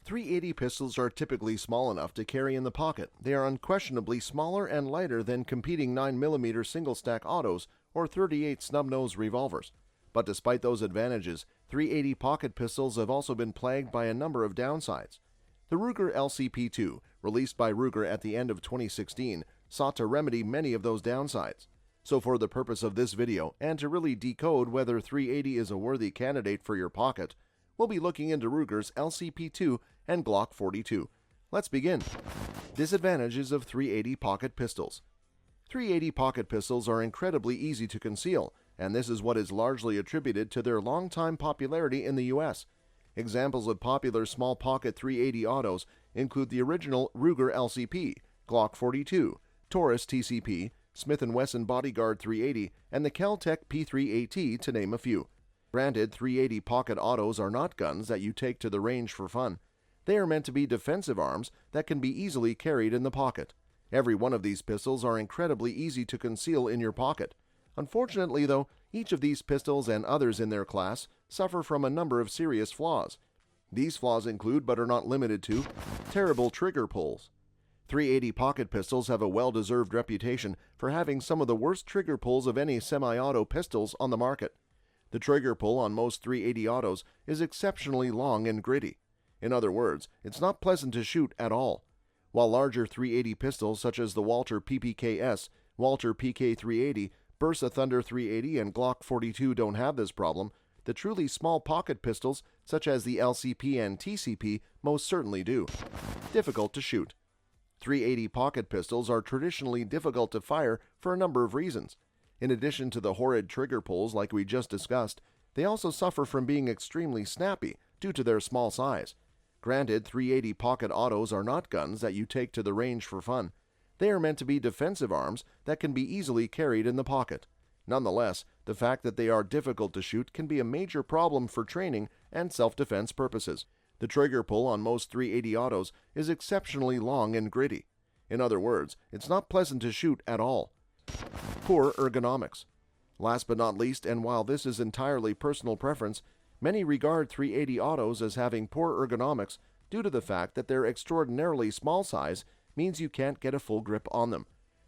.380 pistols are typically small enough to carry in the pocket. They are unquestionably smaller and lighter than competing 9mm single-stack autos or .38 snub-nose revolvers. But despite those advantages, .380 pocket pistols have also been plagued by a number of downsides. The Ruger LCP-II, released by Ruger at the end of 2016, sought to remedy many of those downsides. So for the purpose of this video, and to really decode whether .380 is a worthy candidate for your pocket, we'll be looking into Ruger's LCP-II and Glock 42. Let's begin. Disadvantages of .380 pocket pistols. .380 pocket pistols are incredibly easy to conceal, and this is what is largely attributed to their long-time popularity in the US. Examples of popular small pocket .380 autos include the original Ruger LCP, Glock 42, Taurus TCP, Smith & Wesson Bodyguard .380, and the Kel-Tec P3AT, to name a few. Granted, .380 pocket autos are not guns that you take to the range for fun. They are meant to be defensive arms that can be easily carried in the pocket. Every one of these pistols are incredibly easy to conceal in your pocket. Unfortunately, though, each of these pistols and others in their class suffer from a number of serious flaws. These flaws include, but are not limited to, terrible trigger pulls. .380 pocket pistols have a well-deserved reputation for having some of the worst trigger pulls of any semi-auto pistols on the market. The trigger pull on most .380 autos is exceptionally long and gritty. In other words, it's not pleasant to shoot at all. While larger .380 pistols such as the Walther PPK-S, Walther PK380, Bersa Thunder .380, and Glock 42 don't have this problem, the truly small pocket pistols such as the LCP and TCP most certainly do. Difficult to shoot. .380 pocket pistols are traditionally difficult to fire for a number of reasons. In addition to the horrid trigger pulls like we just discussed, they also suffer from being extremely snappy due to their small size. Granted, .380 pocket autos are not guns that you take to the range for fun. They are meant to be defensive arms that can be easily carried in the pocket. Nonetheless, the fact that they are difficult to shoot can be a major problem for training and self-defense purposes. The trigger pull on most .380 autos is exceptionally long and gritty. In other words, it's not pleasant to shoot at all. Poor ergonomics. Last but not least, and while this is entirely personal preference, many regard .380 autos as having poor ergonomics due to the fact that their extraordinarily small size means you can't get a full grip on them.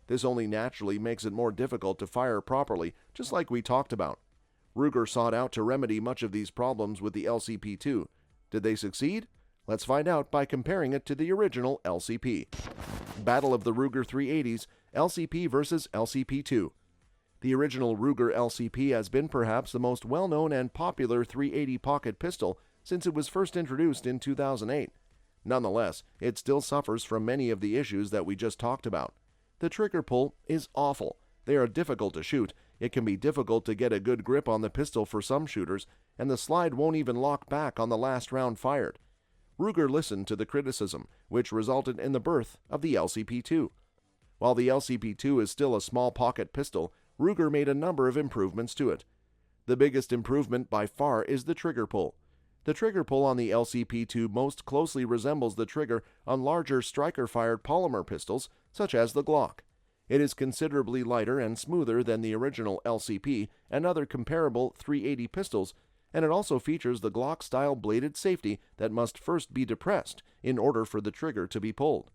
This only naturally makes it more difficult to fire properly, just like we talked about. Ruger sought out to remedy much of these problems with the LCP-II. Did they succeed? Let's find out by comparing it to the original LCP. Battle of the Ruger .380s, LCP versus LCP-II. The original Ruger LCP has been perhaps the most well-known and popular .380 pocket pistol since it was first introduced in 2008. Nonetheless, it still suffers from many of the issues that we just talked about. The trigger pull is awful. They are difficult to shoot. It can be difficult to get a good grip on the pistol for some shooters, and the slide won't even lock back on the last round fired. Ruger listened to the criticism, which resulted in the birth of the LCP-II. While the LCP-II is still a small pocket pistol, Ruger made a number of improvements to it. The biggest improvement by far is the trigger pull. The trigger pull on the LCP-II most closely resembles the trigger on larger striker-fired polymer pistols, such as the Glock. It is considerably lighter and smoother than the original LCP and other comparable .380 pistols, and it also features the Glock-style bladed safety that must first be depressed in order for the trigger to be pulled.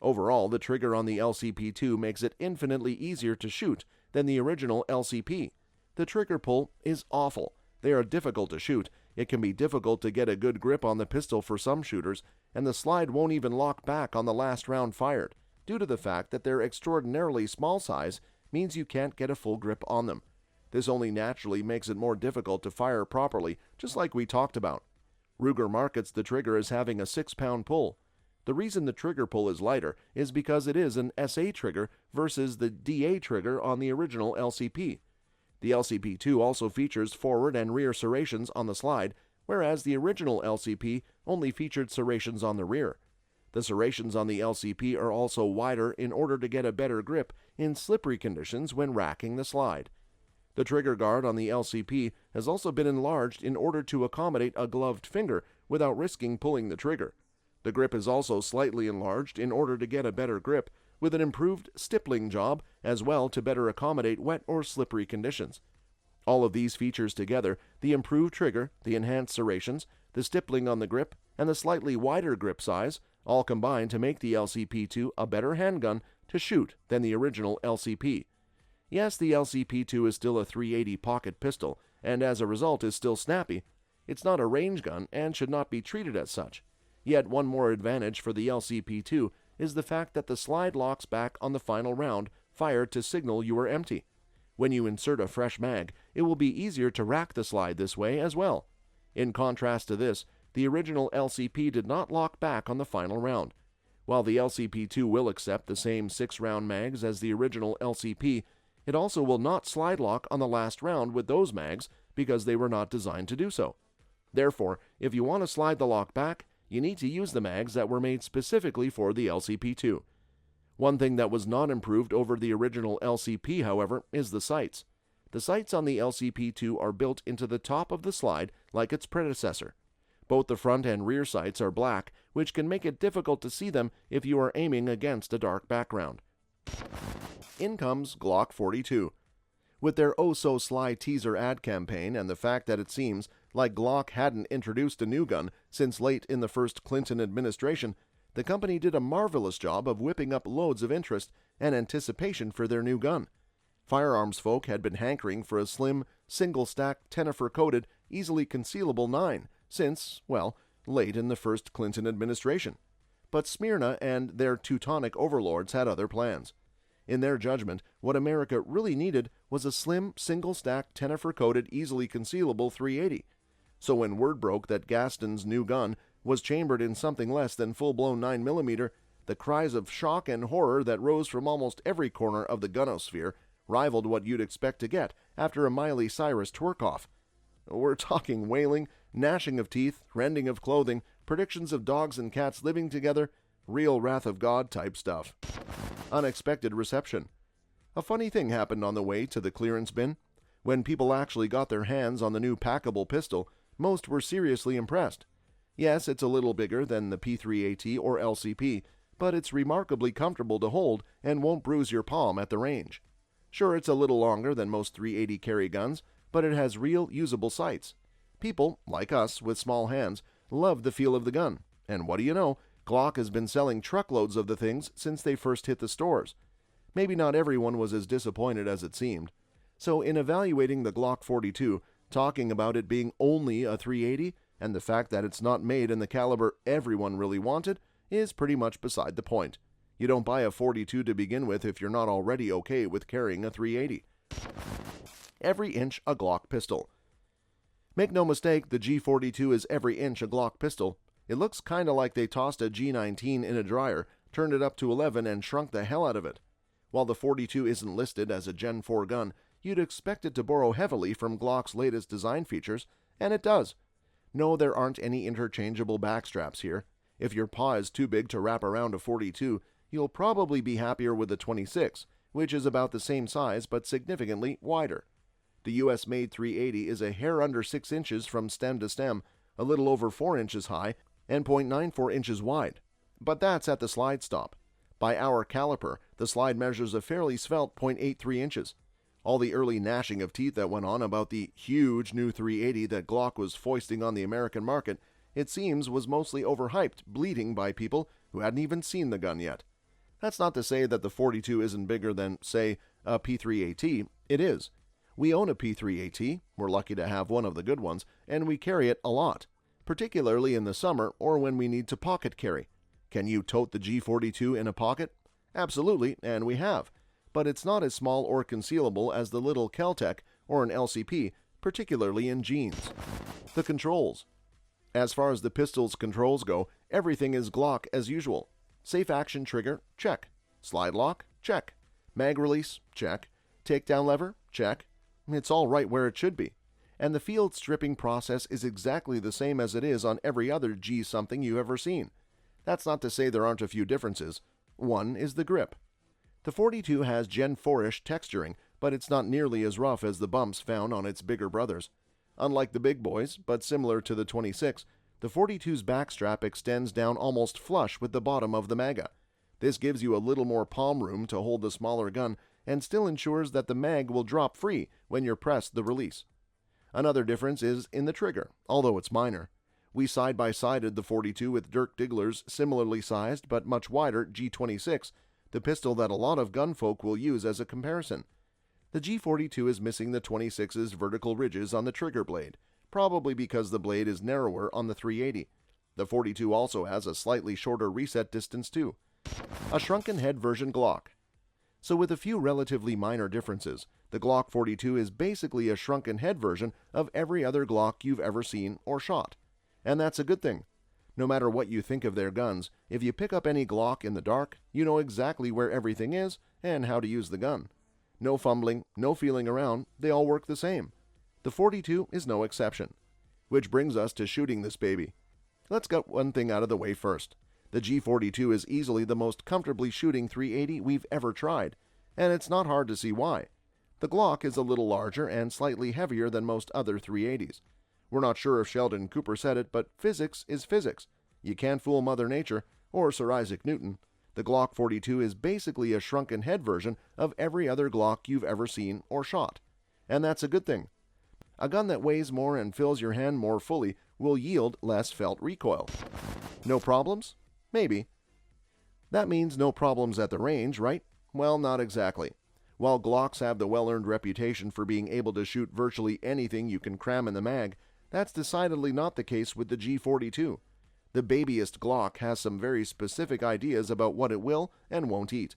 Overall, the trigger on the LCP-II makes it infinitely easier to shoot than the original LCP. The trigger pull is awful. They are difficult to shoot. It can be difficult to get a good grip on the pistol for some shooters, and the slide won't even lock back on the last round fired, due to the fact that their extraordinarily small size means you can't get a full grip on them. This only naturally makes it more difficult to fire properly, just like we talked about. Ruger markets the trigger as having a 6-pound pull. The reason the trigger pull is lighter is because it is an SA trigger versus the DA trigger on the original LCP. The LCP-II also features forward and rear serrations on the slide, whereas the original LCP only featured serrations on the rear. The serrations on the LCP are also wider in order to get a better grip in slippery conditions when racking the slide. The trigger guard on the LCP has also been enlarged in order to accommodate a gloved finger without risking pulling the trigger. The grip is also slightly enlarged in order to get a better grip, with an improved stippling job as well to better accommodate wet or slippery conditions. All of these features together, the improved trigger, the enhanced serrations, the stippling on the grip, and the slightly wider grip size all combine to make the LCP2 a better handgun to shoot than the original LCP. Yes, the LCP2 is still a .380 pocket pistol, and as a result is still snappy. It's not a range gun and should not be treated as such. Yet one more advantage for the LCP2 is the fact that the slide locks back on the final round fired to signal you are empty. When you insert a fresh mag, it will be easier to rack the slide this way as well. In contrast to this, the original LCP did not lock back on the final round. While the LCP2 will accept the same 6-round mags as the original LCP, it also will not slide lock on the last round with those mags because they were not designed to do so. Therefore, if you want to slide the lock back, you need to use the mags that were made specifically for the LCP2. One thing that was not improved over the original LCP, however, is the sights. The sights on the LCP2 are built into the top of the slide like its predecessor. Both the front and rear sights are black, which can make it difficult to see them if you are aiming against a dark background. In comes Glock 42. With their oh-so-sly teaser ad campaign and the fact that it seems like Glock hadn't introduced a new gun since late in the first Clinton administration, the company did a marvelous job of whipping up loads of interest and anticipation for their new gun. Firearms folk had been hankering for a slim, single-stack, Tennifer-coated, easily concealable 9 since, well, late in the first Clinton administration. But Smyrna and their Teutonic overlords had other plans. In their judgment, what America really needed was a slim, single-stack, Tennifer-coated, easily concealable .380. So when word broke that Gaston's new gun was chambered in something less than full-blown 9mm, the cries of shock and horror that rose from almost every corner of the gunosphere rivaled what you'd expect to get after a Miley Cyrus twerk-off. We're talking wailing, gnashing of teeth, rending of clothing, predictions of dogs and cats living together, real wrath of God type stuff. Unexpected reception. A funny thing happened on the way to the clearance bin. When people actually got their hands on the new packable pistol, most were seriously impressed. Yes, it's a little bigger than the P3AT or LCP, but it's remarkably comfortable to hold and won't bruise your palm at the range. Sure, it's a little longer than most .380 carry guns, but it has real usable sights. People, like us with small hands, love the feel of the gun, and what do you know, Glock has been selling truckloads of the things since they first hit the stores. Maybe not everyone was as disappointed as it seemed. So in evaluating the Glock 42, talking about it being only a .380 and the fact that it's not made in the caliber everyone really wanted is pretty much beside the point. You don't buy a 42 to begin with if you're not already okay with carrying a .380. Every inch a Glock pistol. Make no mistake, the G42 is every inch a Glock pistol. It looks kinda like they tossed a G19 in a dryer, turned it up to 11 and shrunk the hell out of it. While the 42 isn't listed as a Gen 4 gun, you'd expect it to borrow heavily from Glock's latest design features, and it does. No, there aren't any interchangeable backstraps here. If your paw is too big to wrap around a 42, you'll probably be happier with the 26, which is about the same size but significantly wider. The US-made .380 is a hair under 6 inches from stem to stem, a little over 4 inches high, and 0.94 inches wide. But that's at the slide stop. By our caliper, the slide measures a fairly svelte 0.83 inches. All the early gnashing of teeth that went on about the huge new .380 that Glock was foisting on the American market, it seems was mostly overhyped, bleeding by people who hadn't even seen the gun yet. That's not to say that the 42 isn't bigger than, say, a P3AT. It is. We own a P3AT, we're lucky to have one of the good ones, and we carry it a lot, particularly in the summer or when we need to pocket carry. Can you tote the G42 in a pocket? Absolutely, and we have. But it's not as small or concealable as the little Kel-Tec or an LCP, particularly in jeans. The controls. As far as the pistol's controls go, everything is Glock as usual. Safe action trigger, check. Slide lock, check. Mag release, check. Takedown lever, check. It's all right where it should be. And the field stripping process is exactly the same as it is on every other G-something you've ever seen. That's not to say there aren't a few differences. One is the grip. The 42 has Gen 4-ish texturing, but it's not nearly as rough as the bumps found on its bigger brothers. Unlike the big boys, but similar to the 26, the 42's backstrap extends down almost flush with the bottom of the maga. This gives you a little more palm room to hold the smaller gun and still ensures that the mag will drop free when you press the release. Another difference is in the trigger, although it's minor. We side-by-sided the .42 with Dirk Diggler's similarly sized but much wider G26, the pistol that a lot of gun folk will use as a comparison. The G42 is missing the .26's vertical ridges on the trigger blade, probably because the blade is narrower on the .380. The .42 also has a slightly shorter reset distance too. A shrunken head version Glock. So with a few relatively minor differences, the Glock 42 is basically a shrunken head version of every other Glock you've ever seen or shot. And that's a good thing. No matter what you think of their guns, if you pick up any Glock in the dark, you know exactly where everything is and how to use the gun. No fumbling, no feeling around, they all work the same. The 42 is no exception. Which brings us to shooting this baby. Let's get one thing out of the way first. The G42 is easily the most comfortably shooting .380 we've ever tried, and it's not hard to see why. The Glock is a little larger and slightly heavier than most other .380s. We're not sure if Sheldon Cooper said it, but physics is physics. You can't fool Mother Nature or Sir Isaac Newton. The Glock 42 is basically a shrunken head version of every other Glock you've ever seen or shot. And that's a good thing. A gun that weighs more and fills your hand more fully will yield less felt recoil. No problems? Maybe. That means no problems at the range, right? Well, not exactly. While Glocks have the well-earned reputation for being able to shoot virtually anything you can cram in the mag, that's decidedly not the case with the G42. The babyest Glock has some very specific ideas about what it will and won't eat.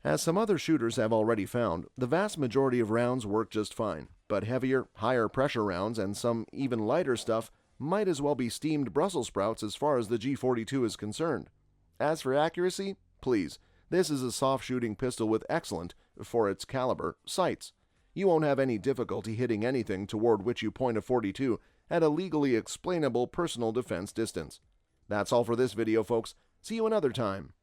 As some other shooters have already found, the vast majority of rounds work just fine, but heavier, higher pressure rounds and some even lighter stuff might as well be steamed Brussels sprouts as far as the G42 is concerned. As for accuracy, please, this is a soft shooting pistol with excellent, for its caliber, sights. You won't have any difficulty hitting anything toward which you point a .42 at a legally explainable personal defense distance. That's all for this video, folks. See you another time.